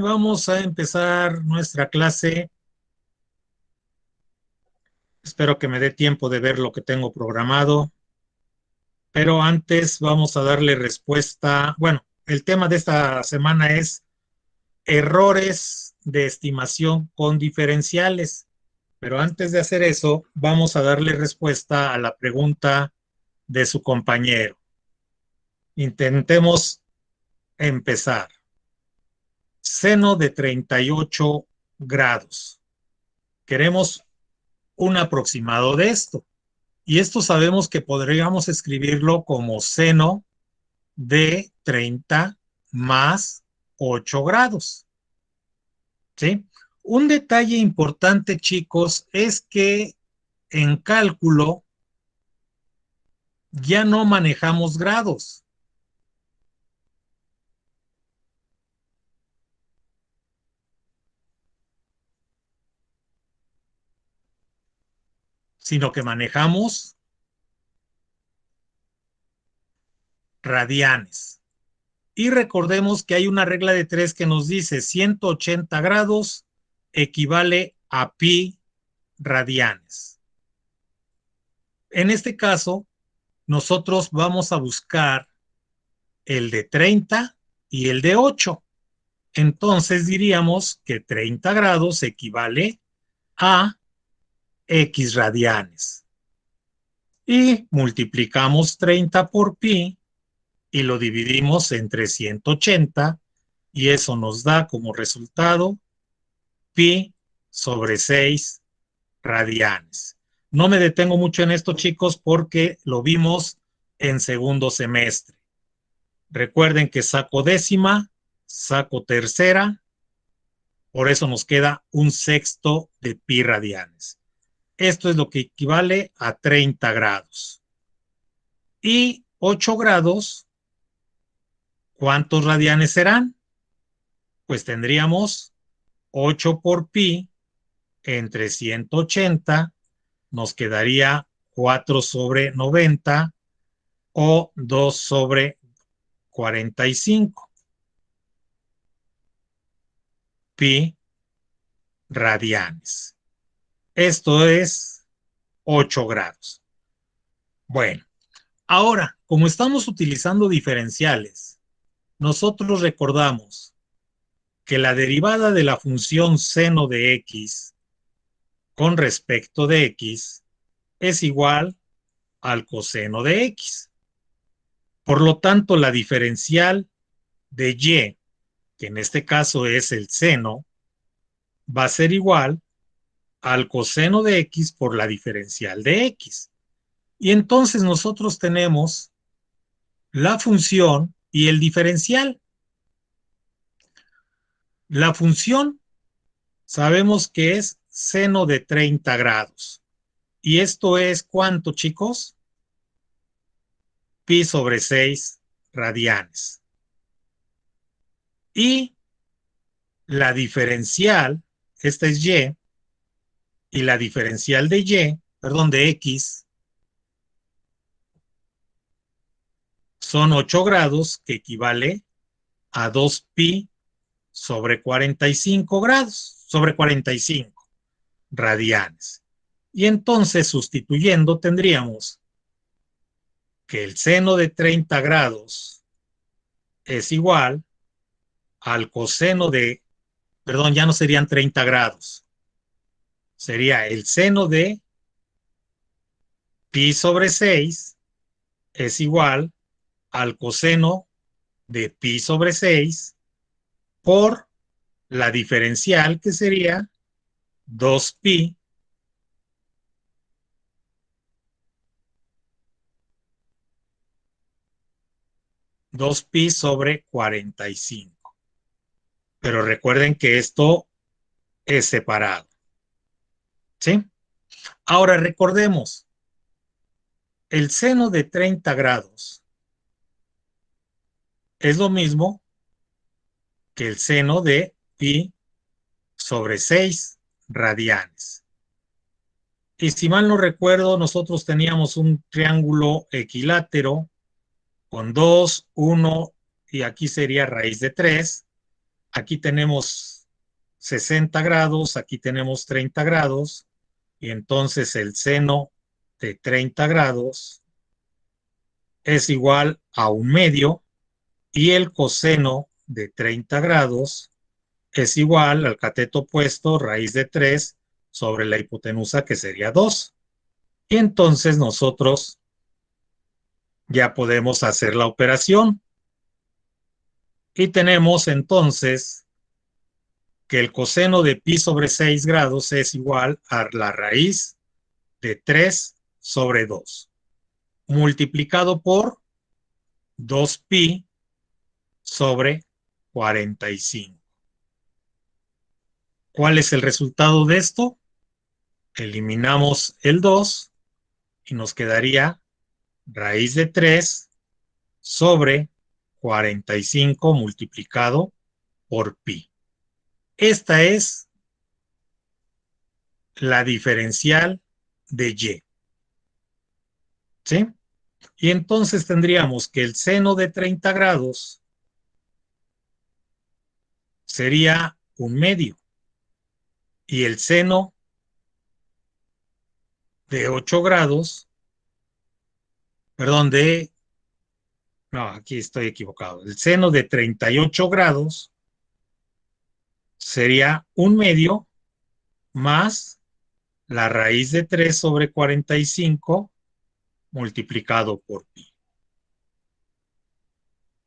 Vamos a empezar nuestra clase. Espero que me dé tiempo de ver lo que tengo programado, pero antes vamos a darle respuesta. Bueno, el tema de esta semana es errores de estimación con diferenciales, pero antes de hacer eso, vamos a darle respuesta a la pregunta de su compañero. Intentemos empezar. Seno de 38 grados. Queremos un aproximado de esto. Y esto sabemos que podríamos escribirlo como seno de 30 más 8 grados. ¿Sí? Un detalle importante, chicos, es que en cálculo ya no manejamos grados, sino que manejamos radianes. Y recordemos que hay una regla de tres que nos dice 180 grados equivale a pi radianes. En este caso, nosotros vamos a buscar el de 30 y el de 8. Entonces diríamos que 30 grados equivale a X radianes. Y multiplicamos 30 por pi y lo dividimos entre 180 y eso nos da como resultado pi sobre 6 radianes. No me detengo mucho en esto, chicos, porque lo vimos en segundo semestre. Recuerden que saco décima, saco tercera, por eso nos queda un sexto de pi radianes. Esto es lo que equivale a 30 grados. Y 8 grados, ¿cuántos radianes serán? Pues tendríamos 8 por pi entre 180, nos quedaría 4 sobre 90 o 2 sobre 45 pi radianes. Esto es 8 grados. Bueno, ahora, como estamos utilizando diferenciales, nosotros recordamos que la derivada de la función seno de x con respecto de x es igual al coseno de x. Por lo tanto, la diferencial de y, que en este caso es el seno, va a ser igual al coseno de x por la diferencial de x. Y entonces nosotros tenemos la función y el diferencial. La función sabemos que es seno de 30 grados. ¿Y esto es cuánto, chicos? Pi sobre 6 radianes. Y la diferencial, esta es y la diferencial de perdón, de x, son 8 grados, que equivale a 2 pi sobre 45 grados, sobre 45 radianes. Y entonces, sustituyendo, tendríamos que el seno de 30 grados es igual al coseno de, perdón, ya no serían 30 grados, sería el seno de pi sobre 6 es igual al coseno de pi sobre 6 por la diferencial, que sería 2 pi sobre 45. Pero recuerden que esto es separado. ¿Sí? Ahora recordemos, el seno de 30 grados es lo mismo que el seno de pi sobre 6 radianes. Y si mal no recuerdo, nosotros teníamos un triángulo equilátero con 2, 1 y aquí sería raíz de 3. aquí tenemos 60 grados, aquí tenemos 30 grados, y entonces el seno de 30 grados es igual a 1/2, y el coseno de 30 grados es igual al cateto opuesto, raíz de 3 sobre la hipotenusa, que sería 2. Y entonces nosotros ya podemos hacer la operación. Y tenemos entonces que el coseno de pi sobre 6 grados es igual a la raíz de 3 sobre 2, multiplicado por 2pi sobre 45. ¿Cuál es el resultado de esto? Eliminamos el 2 y nos quedaría raíz de 3 sobre 45 multiplicado por pi. Esta es la diferencial de y. ¿Sí? Y entonces tendríamos que el seno de 30 grados sería 1/2. Y el seno de 8 grados, perdón, no, aquí estoy equivocado. El seno de 38 grados sería 1/2 más la raíz de 3 sobre 45 multiplicado por pi.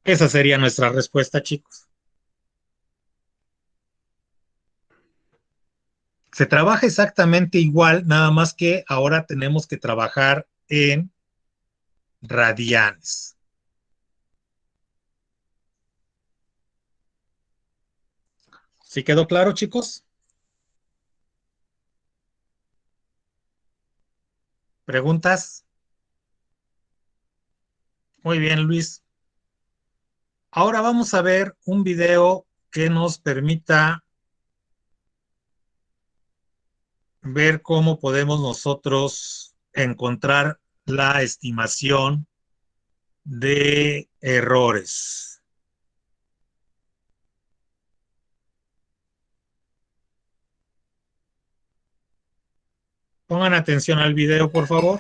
Esa sería nuestra respuesta, chicos. Se trabaja exactamente igual, nada más que ahora tenemos que trabajar en radianes. ¿Sí quedó claro, chicos? ¿Preguntas? Muy bien, Luis. Ahora vamos a ver un video que nos permita ver cómo podemos nosotros encontrar la estimación de errores. Pongan atención al video, por favor.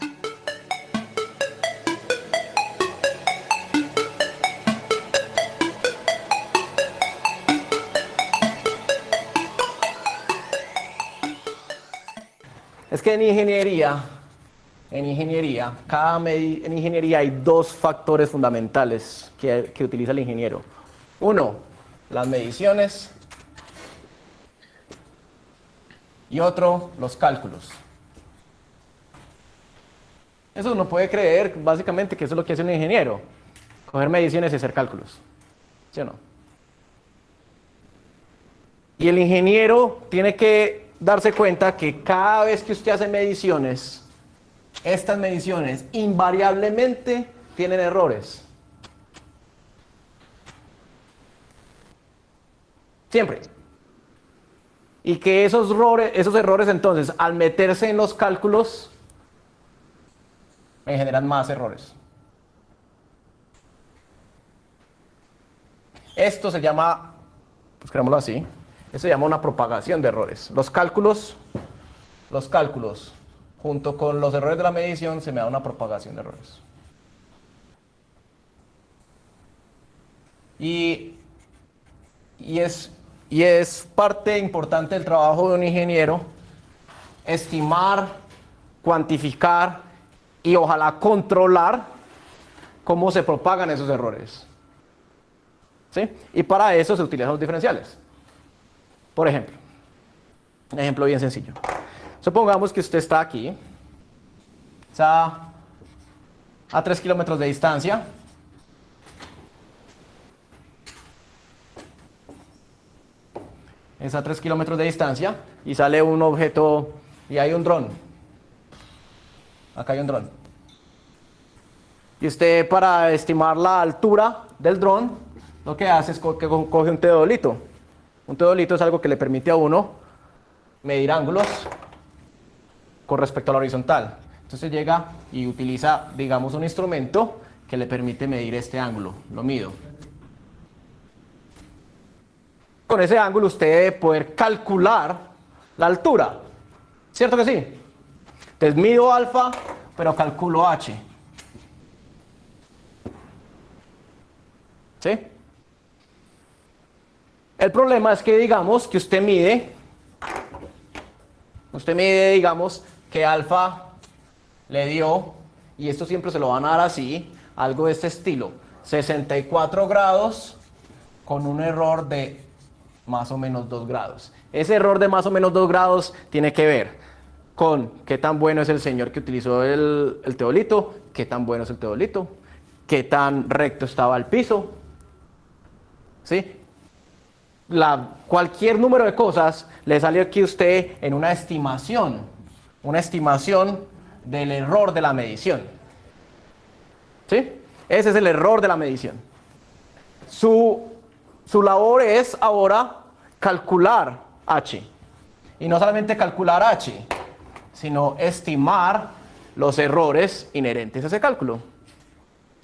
Es que en ingeniería, en ingeniería hay dos factores fundamentales que utiliza el ingeniero. Uno, las mediciones, y otro, los cálculos. Eso uno puede creer, básicamente, que eso es lo que hace un ingeniero: coger mediciones y hacer cálculos. ¿Sí o no? Y el ingeniero tiene que darse cuenta que cada vez que usted hace mediciones, estas mediciones invariablemente tienen errores. Siempre. Y que esos errores entonces, al meterse en los cálculos, me generan más errores. Esto se llama, pues creámoslo así, esto se llama una propagación de errores. Los cálculos, junto con los errores de la medición, se me da una propagación de errores. Y es parte importante del trabajo de un ingeniero estimar, cuantificar y ojalá controlar cómo se propagan esos errores. ¿Sí? Y para eso se utilizan los diferenciales. Por ejemplo, un ejemplo bien sencillo. Supongamos que usted está aquí, está a 3 kilómetros de distancia. Es a 3 kilómetros de distancia y sale un objeto y hay un dron. Acá hay un dron. Y usted, para estimar la altura del dron, lo que hace es que coge un teodolito. Un teodolito es algo que le permite a uno medir ángulos con respecto a la horizontal. Entonces llega y utiliza, digamos, un instrumento que le permite medir este ángulo. Lo mido. Con ese ángulo usted debe poder calcular la altura. ¿Cierto que sí? Entonces mido alfa, pero calculo h. ¿Sí? El problema es que digamos que usted mide, digamos, que alfa le dio, y esto siempre se lo van a dar así, algo de este estilo, 64 grados con un error de más o menos 2 grados. Ese error de más o menos 2 grados tiene que ver con qué tan bueno es el señor que utilizó el teodolito, qué tan bueno es el teodolito, qué tan recto estaba el piso, ¿sí? Cualquier número de cosas le sale aquí a usted en una estimación del error de la medición. ¿Sí? Ese es el error de la medición. Su labor es ahora calcular h. Y no solamente calcular h, sino estimar los errores inherentes a ese cálculo.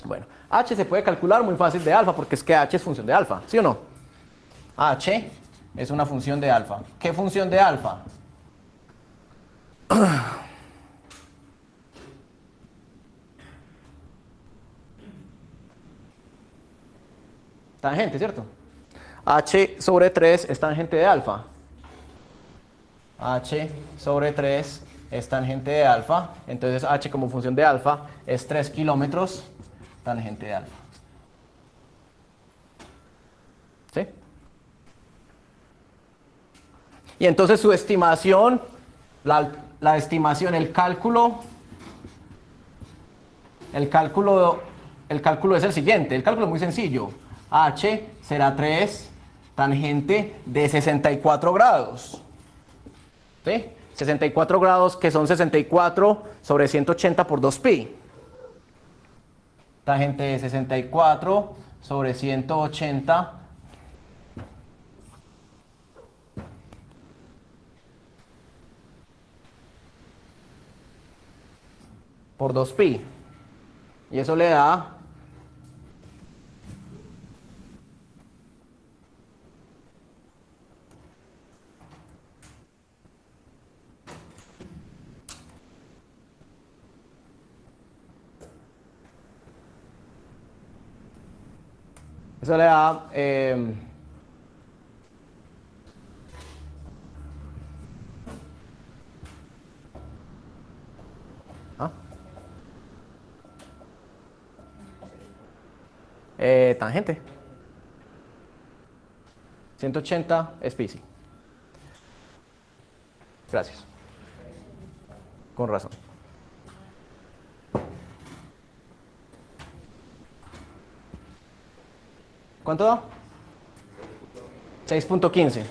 Bueno, h se puede calcular muy fácil de alfa, porque es que h es función de alfa, ¿sí o no? H es una función de alfa. ¿Qué función de alfa? Tangente, ¿cierto? H sobre 3 es tangente de alfa. H sobre 3 es tangente de alfa. Entonces H como función de alfa es 3 kilómetros tangente de alfa. ¿Sí? Y entonces su estimación, la estimación, el cálculo es el siguiente. El cálculo es muy sencillo. H será 3 tangente de 64 grados. ¿Sí? 64 grados, que son 64 sobre 180 por 2pi. Tangente de 64 sobre 180 por 2pi. Y eso le da ¿ah? Tangente 180 es pi. Gracias. Con razón. ¿Cuánto da? 6.15.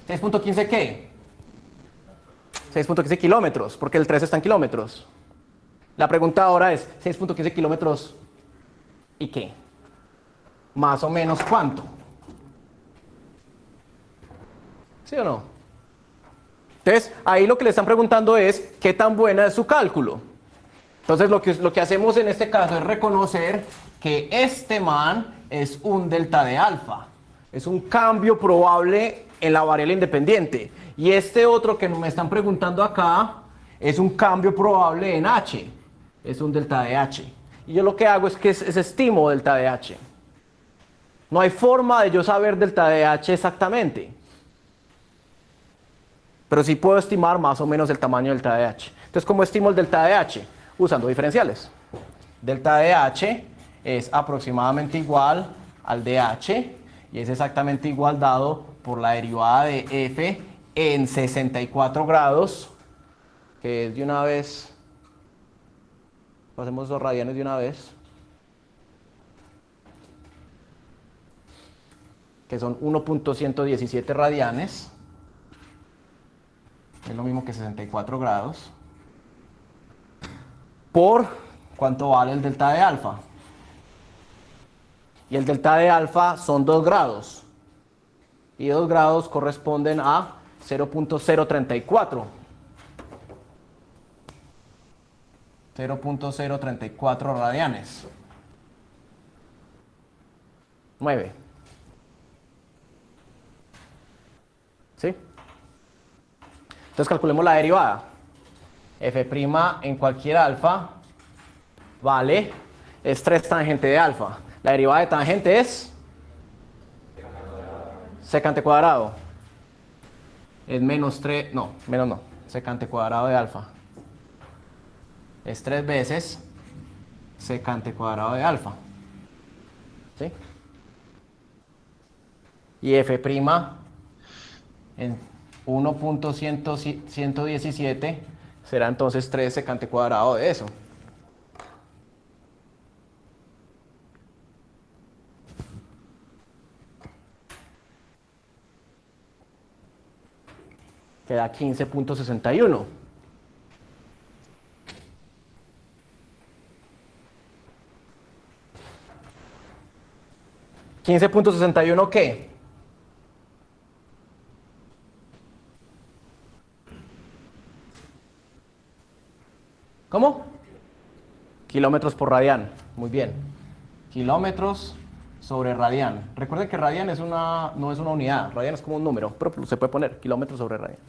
¿6.15 qué? 6.15 kilómetros, porque el 3 está en kilómetros. La pregunta ahora es, 6.15 kilómetros, ¿y qué? Más o menos ¿cuánto? ¿Sí o no? Entonces, ahí lo que le están preguntando es, ¿qué tan buena es su cálculo? Entonces, lo que hacemos en este caso es reconocer que este man es un delta de alfa. Es un cambio probable en la variable independiente. Y este otro que me están preguntando acá es un cambio probable en h. Es un delta de h. Y yo lo que hago es que estimo delta de h. No hay forma de yo saber delta de h exactamente. Pero sí puedo estimar más o menos el tamaño del delta de h. Entonces, ¿cómo estimo el delta de h? Usando diferenciales. Delta de h es aproximadamente igual al de h y es exactamente igual dado por la derivada de f en 64 grados, que es de una vez, pasemos los radianes de una vez, que son 1.117 radianes, es lo mismo que 64 grados, por cuánto vale el delta de alfa. Y el delta de alfa son 2 grados. Y 2 grados corresponden a 0.034. 0.034 radianes. 9. ¿Sí? Entonces calculemos la derivada. F' en cualquier alfa vale, es 3 tangente de alfa. La derivada de tangente es secante cuadrado. Es menos 3, no, menos no, secante cuadrado de alfa. Es 3 veces secante cuadrado de alfa. ¿Sí? Y F' en 1.117 será entonces 3 secante cuadrado de eso. Queda 15.61. ¿15.61 qué? ¿Cómo? Kilómetros por radian. Muy bien. Kilómetros sobre radian. Recuerden que radian no es una unidad. Radian es como un número, pero se puede poner kilómetros sobre radian.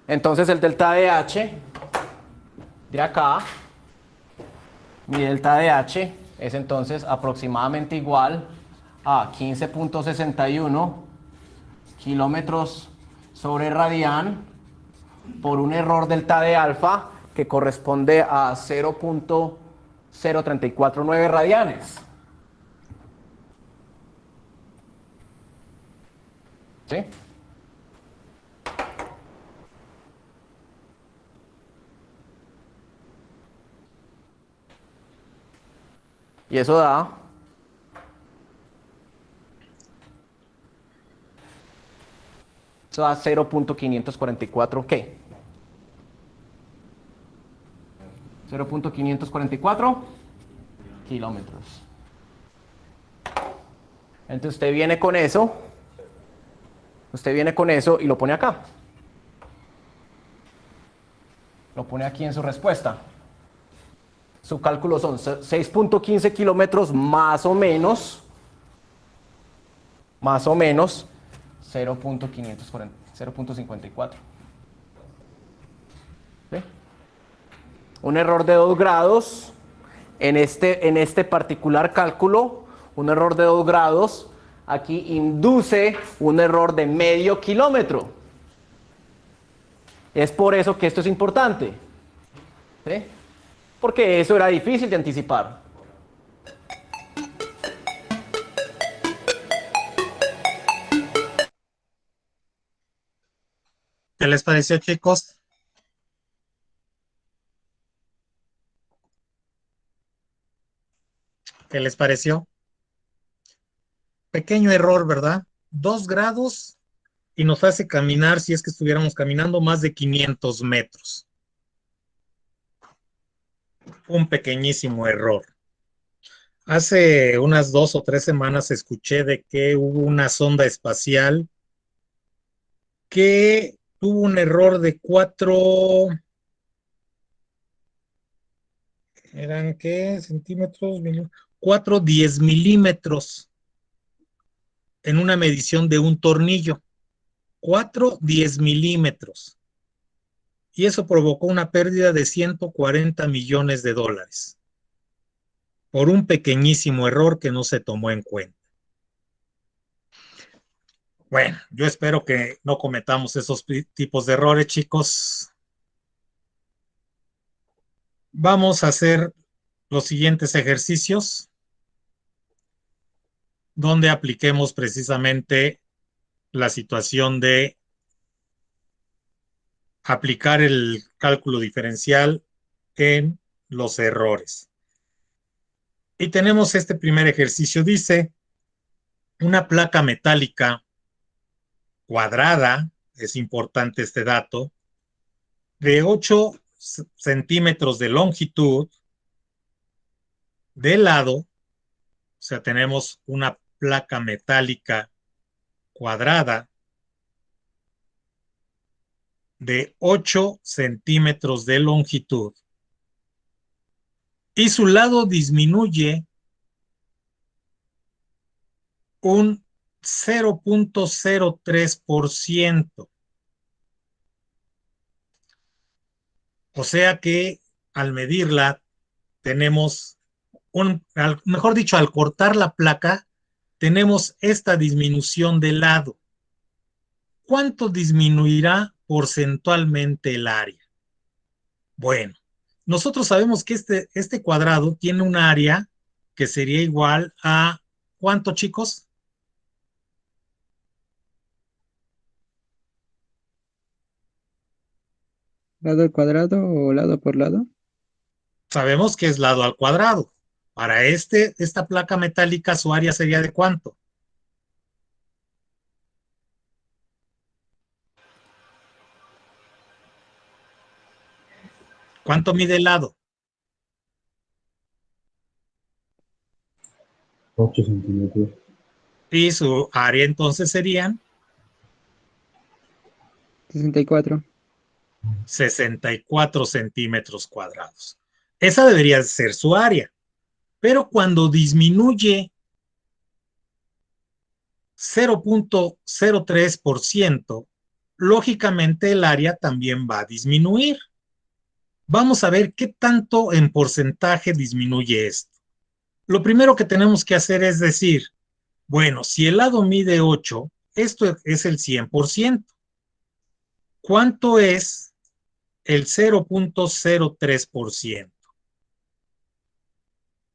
Entonces el delta de H de acá, mi delta de H es entonces aproximadamente igual a 15.61 kilómetros sobre radian por un error delta de alfa que corresponde a 0.0349 radianes. ¿Sí? Y eso da 0.544 ¿qué? 0.544 kilómetros. Entonces usted viene con eso y lo pone acá. Lo pone aquí en su respuesta. Su cálculo son 6.15 kilómetros más o menos 0.54. ¿Sí? Un error de 2 grados en este particular cálculo, un error de 2 grados aquí induce un error de medio kilómetro. Es por eso que esto es importante. ¿Sí? Porque eso era difícil de anticipar. ¿Qué les pareció, chicos? ¿Qué les pareció? Pequeño error, ¿verdad? 2 grados y nos hace caminar, si es que estuviéramos caminando, más de 500 metros. Un pequeñísimo error. Hace unas 2 o 3 semanas escuché de que hubo una sonda espacial que tuvo un error de 4, ¿eran qué? Centímetros, 4 10 milímetros en una medición de un tornillo. 4 10 milímetros. Y eso provocó una pérdida de 140 millones de dólares por un pequeñísimo error que no se tomó en cuenta. Bueno, yo espero que no cometamos esos tipos de errores, chicos. Vamos a hacer los siguientes ejercicios donde apliquemos precisamente la situación de aplicar el cálculo diferencial en los errores. Y tenemos este primer ejercicio, dice, una placa metálica cuadrada, es importante este dato, de 8 centímetros de longitud, de lado, o sea, tenemos una placa metálica cuadrada de 8 centímetros de longitud y su lado disminuye un 0.03%. O sea que al medirla tenemos mejor dicho, al cortar la placa, tenemos esta disminución de lado. ¿Cuánto disminuirá porcentualmente el área? Bueno, nosotros sabemos que este cuadrado tiene un área que sería igual a ¿cuánto, chicos? ¿Lado al cuadrado o lado por lado? Sabemos que es lado al cuadrado. Para esta placa metálica, su área sería ¿de cuánto? ¿Cuánto mide el lado? 8 centímetros. Y su área entonces serían 64. 64 centímetros cuadrados. Esa debería ser su área. Pero cuando disminuye 0.03%, lógicamente el área también va a disminuir. Vamos a ver qué tanto en porcentaje disminuye esto. Lo primero que tenemos que hacer es decir, bueno, si el lado mide 8, esto es el 100%. ¿Cuánto es el 0.03%?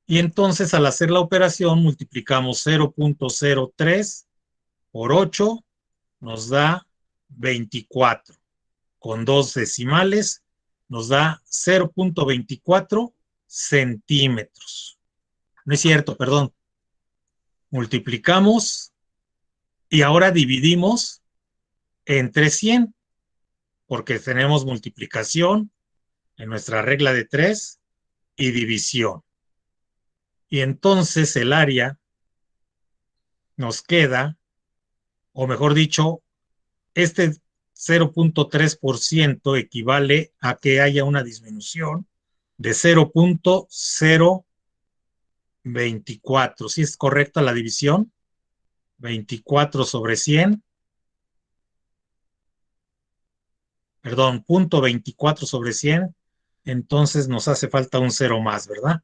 Y entonces al hacer la operación multiplicamos 0.03 por 8, nos da 24. Con dos decimales nos da 0.24 centímetros. No es cierto, perdón. Multiplicamos y ahora dividimos entre 100, porque tenemos multiplicación en nuestra regla de 3 y división. Y entonces el área nos queda, o mejor dicho, este 0.3% equivale a que haya una disminución de 0.024. ¿Sí es correcta la división? 24 sobre 100. Perdón, 0.24 sobre 100. Entonces nos hace falta un cero más, ¿verdad?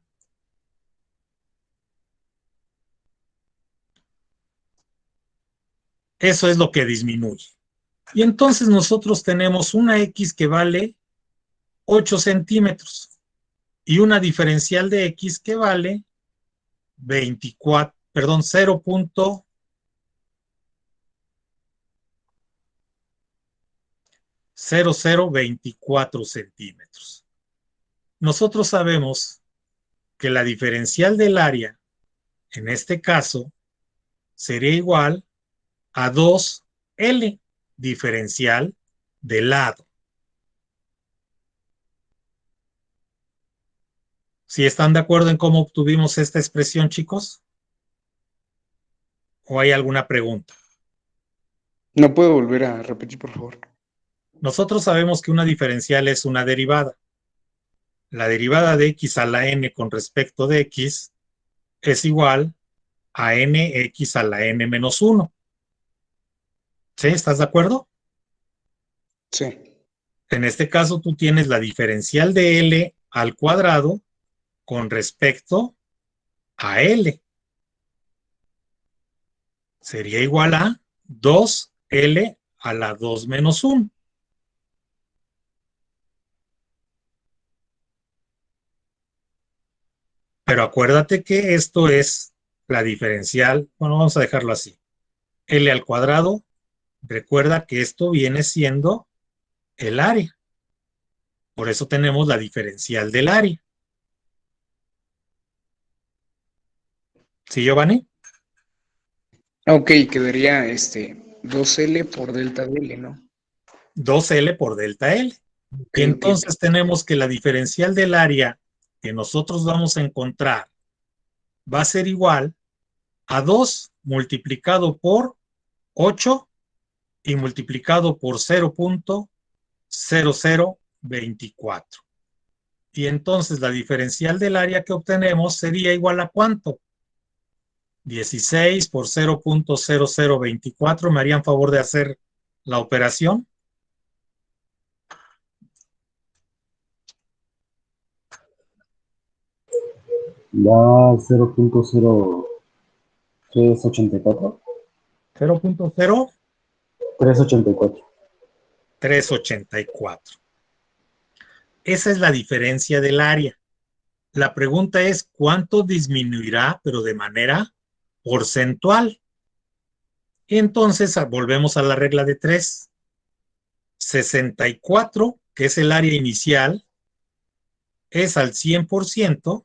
Eso es lo que disminuye. Y entonces nosotros tenemos una X que vale 8 centímetros y una diferencial de X que vale 24, perdón, 0.0024 centímetros. Nosotros sabemos que la diferencial del área, en este caso, sería igual a 2L, diferencial del lado. ¿Sí están de acuerdo en cómo obtuvimos esta expresión, chicos? ¿O hay alguna pregunta? ¿No puedo volver a repetir, por favor? Nosotros sabemos que una diferencial es una derivada. La derivada de x a la n con respecto de x es igual a nx a la n menos 1. ¿Sí? ¿Estás de acuerdo? Sí. En este caso tú tienes la diferencial de L al cuadrado con respecto a L. Sería igual a 2L a la 2 menos 1. Pero acuérdate que esto es la diferencial. Bueno, vamos a dejarlo así. L al cuadrado. Recuerda que esto viene siendo el área. Por eso tenemos la diferencial del área. ¿Sí, Giovanni? Ok, quedaría 2L por delta de L, ¿no? 2L por delta L. Ok, Y entiendo. entonces tenemos que la diferencial del área que nosotros vamos a encontrar va a ser igual a 2 multiplicado por 8 y multiplicado por 0.0024. Y entonces la diferencial del área que obtenemos sería igual a ¿cuánto? 16 por 0.0024. ¿Me harían favor de hacer la operación? Da 0.0384. 0.0384. 384. Esa es la diferencia del área. La pregunta es, ¿cuánto disminuirá, pero de manera porcentual? Y entonces volvemos a la regla de 3. 64, que es el área inicial, es al 100%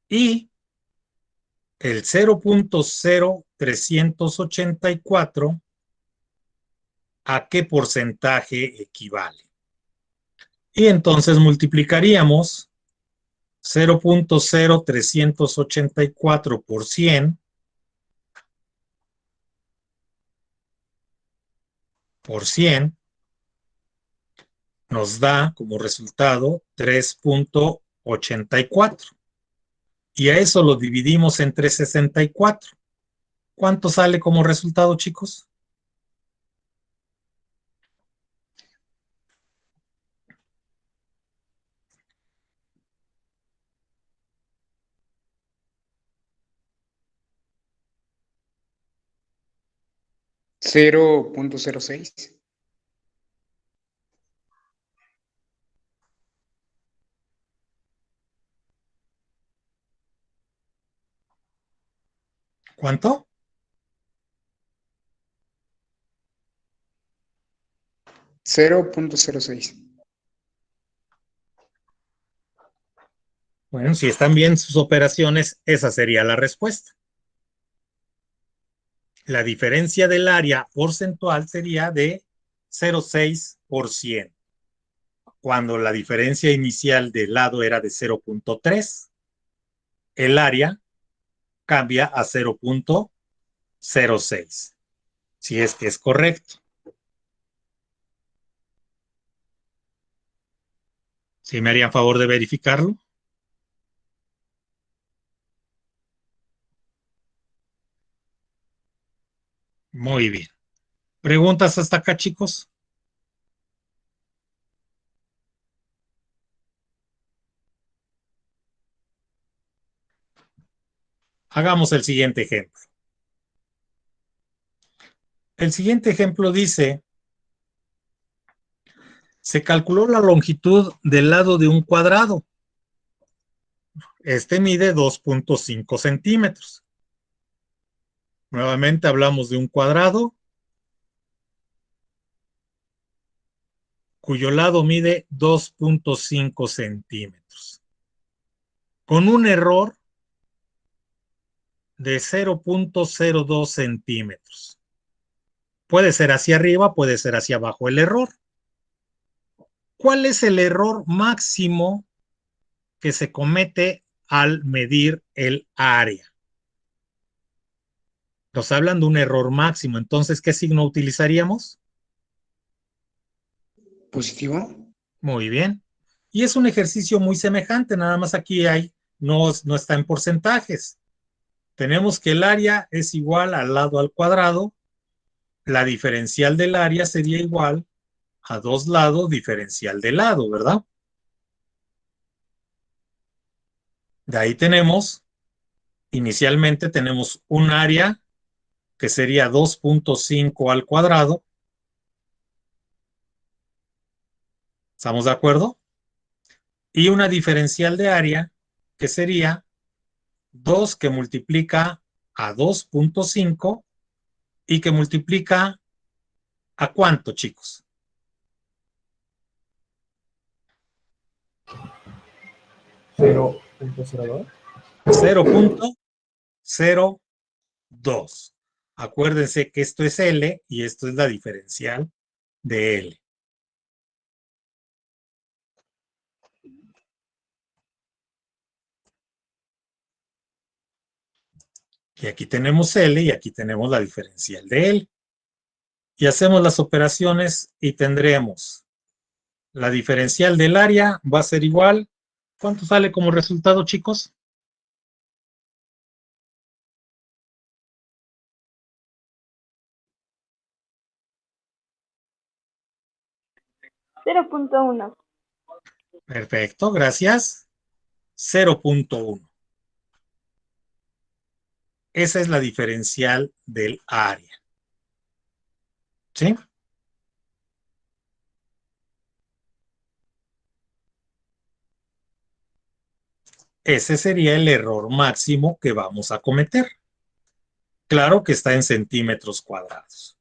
y el 0.0384, ¿a qué porcentaje equivale? Y entonces multiplicaríamos 0.0384 por 100 nos da como resultado 3.84. Y a eso lo dividimos entre 64. ¿Cuánto sale como resultado, chicos? 0.06. ¿Cuánto? 0.06. Bueno, si están bien sus operaciones, esa sería la respuesta. La diferencia del área porcentual sería de 0.6%, cuando la diferencia inicial del lado era de 0.3. El área cambia a 0.06, si es que es correcto. ¿Sí me harían favor de verificarlo? Muy bien. ¿Preguntas hasta acá, chicos? Hagamos el siguiente ejemplo. El siguiente ejemplo dice, se calculó la longitud del lado de un cuadrado. Este mide 2.5 centímetros. Nuevamente hablamos de un cuadrado cuyo lado mide 2.5 centímetros. Con un error de 0.02 centímetros. Puede ser hacia arriba, puede ser hacia abajo el error. ¿Cuál es el error máximo que se comete al medir el área? Nos hablan de un error máximo. Entonces, ¿qué signo utilizaríamos? ¿Positivo? Muy bien. Y es un ejercicio muy semejante, nada más aquí no está en porcentajes. Tenemos que el área es igual al lado al cuadrado. La diferencial del área sería igual a 2 lados diferencial del lado, ¿verdad? De ahí inicialmente tenemos un área que sería 2.5 al cuadrado. ¿Estamos de acuerdo? Y una diferencial de área que sería 2 que multiplica a 2.5 y que multiplica ¿a cuánto, chicos? 0.02. 0.02. Acuérdense que esto es L y esto es la diferencial de L. Y aquí tenemos L y aquí tenemos la diferencial de L. Y hacemos las operaciones y tendremos la diferencial del área va a ser igual. ¿Cuánto sale como resultado, chicos? 0.1. Perfecto, gracias. 0.1. Esa es la diferencial del área. ¿Sí? Ese sería el error máximo que vamos a cometer. Claro que está en centímetros cuadrados.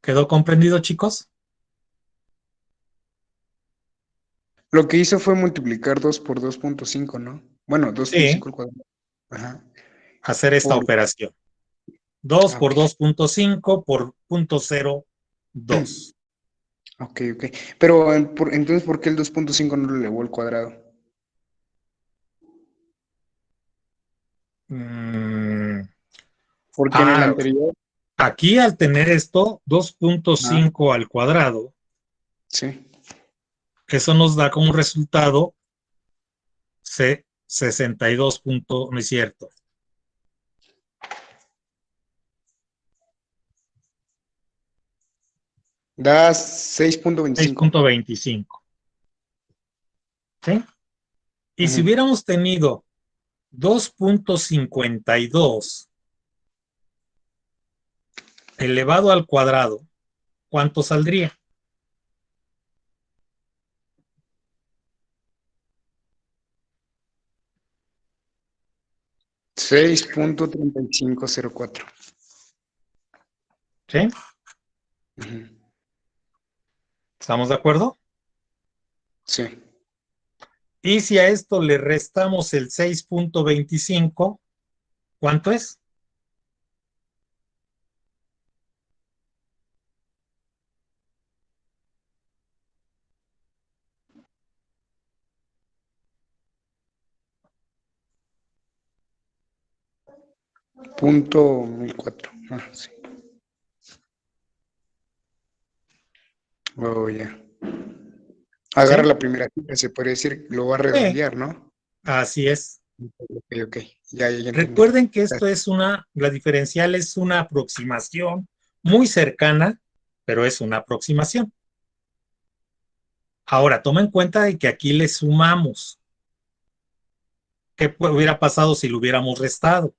¿Quedó comprendido, chicos? Lo que hizo fue multiplicar 2 por 2.5, ¿no? Bueno, Sí, 2.5 al cuadrado. Ajá. hacer esta Por... operación. 2 Ah, por ok. 2.5 por 0.02. Ok, ok. Pero entonces, ¿por qué el 2.5 no lo elevó al cuadrado? Mm, Porque en el ah, anterior, aquí al tener esto, ah, 2.5 al cuadrado, sí, eso nos da como resultado 62 punto, no es cierto, da 6.25. 6.25. ¿Sí? Y si Ujú. hubiéramos tenido 2.52 elevado al cuadrado, ¿cuánto saldría? 6.3504. ¿Sí? Ujú. ¿Estamos de acuerdo? Sí. Y si a esto le restamos el 6.25, ¿cuánto es? Punto 1004. Ah, sí. Oh, ya. Agarra ¿Sí? la primera cifra, se podría decir, lo va a Sí, redondear, ¿no? así es. Ok, ok. Ya entendí. Recuerden que esto es la diferencial es una aproximación muy cercana, pero es una aproximación. Ahora, toma en cuenta de que aquí le sumamos. ¿Qué hubiera pasado si lo hubiéramos restado?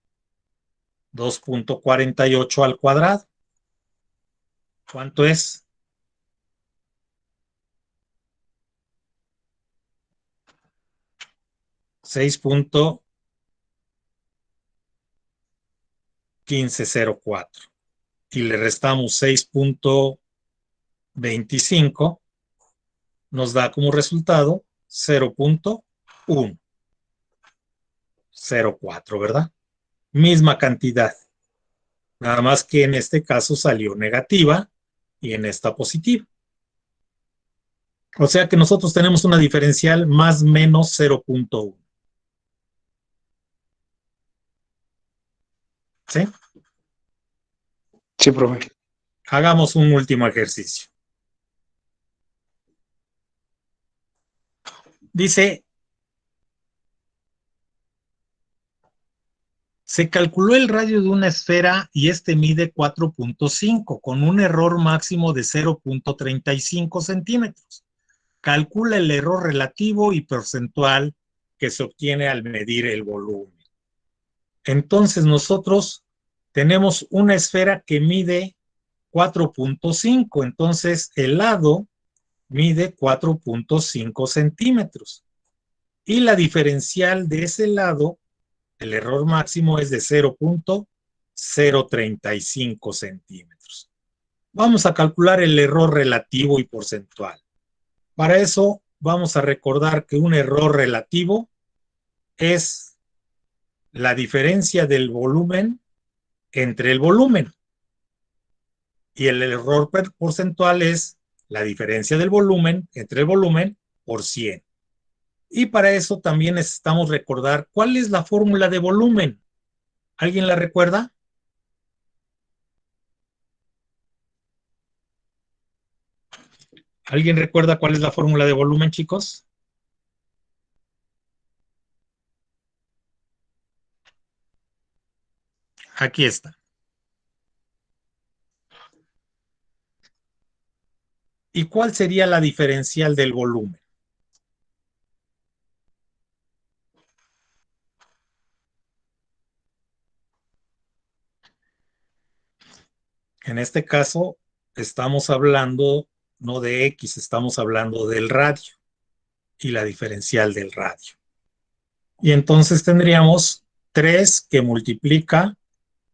2.48 al cuadrado. ¿Cuánto es? 6.1504. Y le restamos 6.25, nos da como resultado 0.104, ¿verdad? Misma cantidad. Nada más que en este caso salió negativa y en esta positiva. O sea que nosotros tenemos una diferencial más o menos 0.1. ¿Sí? Sí, profe. Hagamos un último ejercicio. Dice, se calculó el radio de una esfera y este mide 4.5 con un error máximo de 0.35 centímetros. Calcula el error relativo y porcentual que se obtiene al medir el volumen. Entonces nosotros tenemos una esfera que mide 4.5, entonces el lado mide 4.5 centímetros y la diferencial de ese lado, el error máximo es de 0.035 centímetros. Vamos a calcular el error relativo y porcentual. Para eso vamos a recordar que un error relativo es la diferencia del volumen entre el volumen y el error porcentual es la diferencia del volumen entre el volumen por 100. Y para eso también necesitamos recordar cuál es la fórmula de volumen. ¿Alguien la recuerda? ¿Alguien recuerda cuál es la fórmula de volumen, chicos? Aquí está. ¿Y cuál sería la diferencial del volumen? En este caso, estamos hablando no de X, estamos hablando del radio y la diferencial del radio. Y entonces tendríamos 3 que multiplica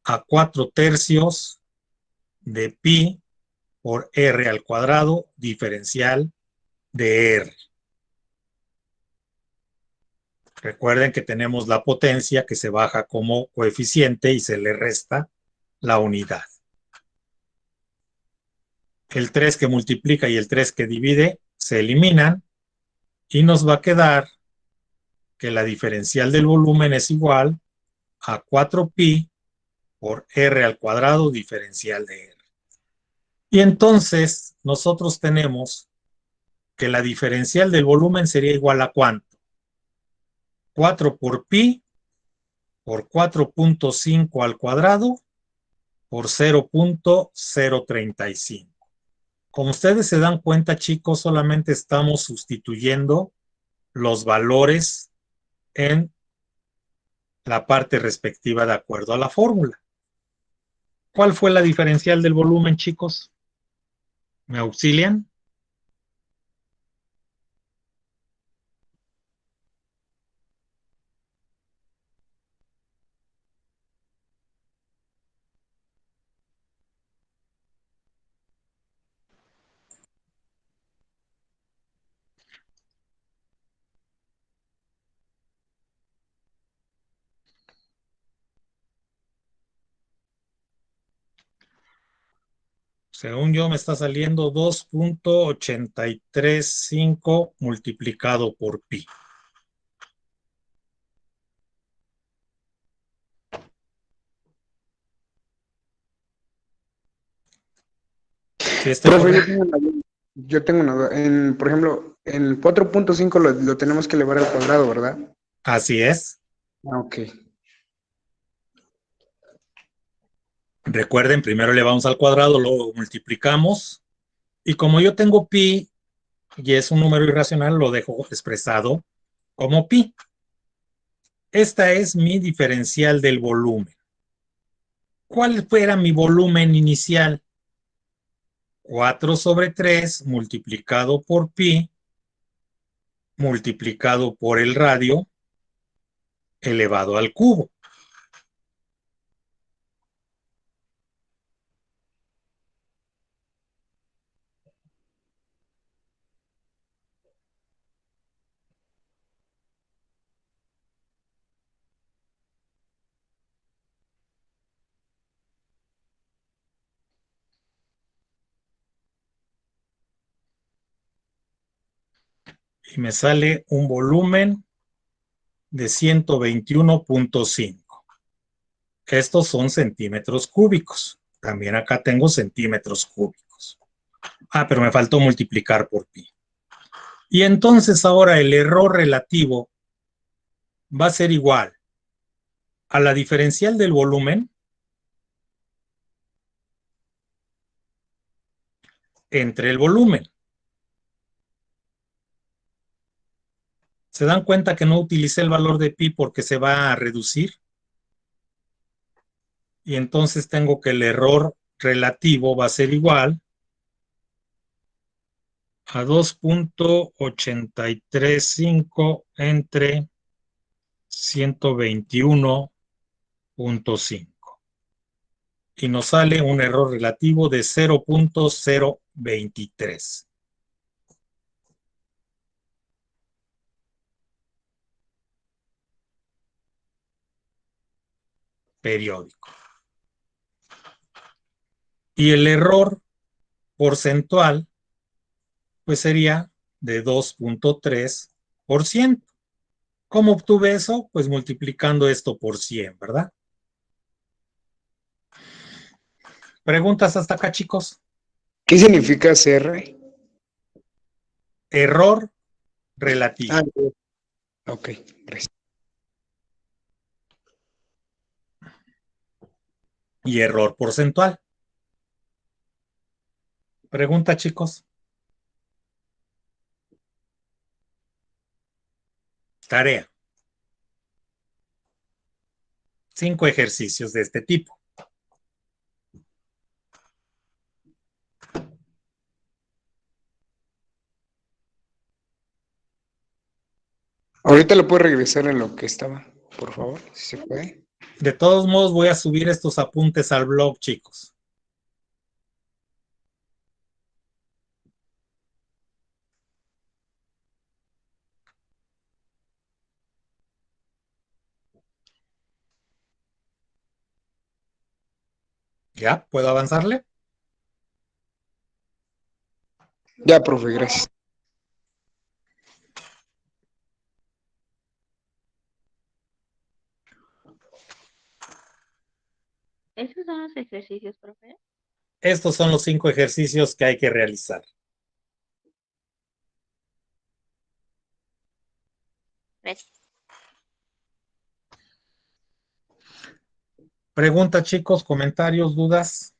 a 4 tercios de pi por r al cuadrado diferencial de r. Recuerden que tenemos la potencia que se baja como coeficiente y se le resta la unidad. El 3 que multiplica y el 3 que divide se eliminan y nos va a quedar que la diferencial del volumen es igual a 4pi por r al cuadrado diferencial de r. Y entonces nosotros tenemos que la diferencial del volumen sería igual a ¿cuánto? 4 por pi por 4.5 al cuadrado por 0.035. Como ustedes se dan cuenta, chicos, solamente estamos sustituyendo los valores en la parte respectiva de acuerdo a la fórmula. ¿Cuál fue la diferencial del volumen, chicos? ¿Me auxilian? Según yo me está saliendo 2.835 multiplicado por pi. Si estoy Profe, correcto. yo tengo una duda. Por ejemplo, en 4.5 lo tenemos que elevar al cuadrado, ¿verdad? Así es. Ah, ok. Recuerden, primero elevamos al cuadrado, luego multiplicamos. Y como yo tengo pi y es un número irracional, lo dejo expresado como pi. Esta es mi diferencial del volumen. ¿Cuál era mi volumen inicial? 4 sobre 3 multiplicado por pi, multiplicado por el radio, elevado al cubo. Y me sale un volumen de 121.5. Estos son centímetros cúbicos. También acá tengo centímetros cúbicos. Ah, pero me faltó multiplicar por pi. Y entonces ahora el error relativo va a ser igual a la diferencial del volumen entre el volumen. ¿Se dan cuenta que no utilicé el valor de pi porque se va a reducir? Y entonces tengo que el error relativo va a ser igual a 2.835 entre 121.5. Y nos sale un error relativo de 0.023. Periódico. Y el error porcentual pues sería de 2.3%. ¿Cómo obtuve eso? Pues multiplicando esto por 100, ¿verdad? ¿Preguntas hasta acá, chicos? ¿Qué significa CR? Error relativo. Ah, ok, gracias. Y error porcentual. Pregunta, chicos. Tarea. 5 ejercicios de este tipo. Ahorita lo puedo regresar en lo que estaba, por favor, si se puede. De todos modos, voy a subir estos apuntes al blog, chicos. ¿Ya? ¿Puedo avanzarle? Ya, profe, gracias. ¿Esos son los ejercicios, profe? Estos son los 5 ejercicios que hay que realizar. Gracias. Preguntas, chicos, comentarios, dudas.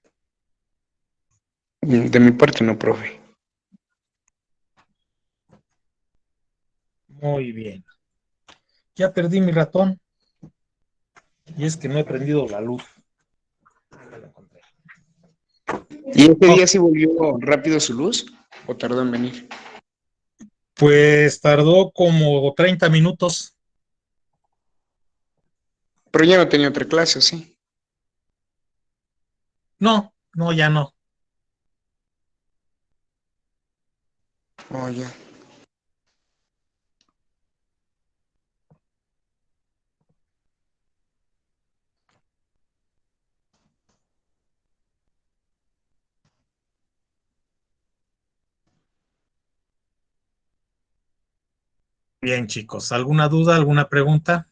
De mi parte no, profe. Muy bien. Ya perdí mi ratón. Y es que no he prendido la luz. Ah, ya lo encontré. ¿Y ese día sí volvió rápido su luz o tardó en venir? Pues tardó como 30 minutos. Pero ya no tenía otra clase, ¿o sí? No, no, ya no. Oh, ya. Bien, chicos. ¿Alguna duda, alguna pregunta?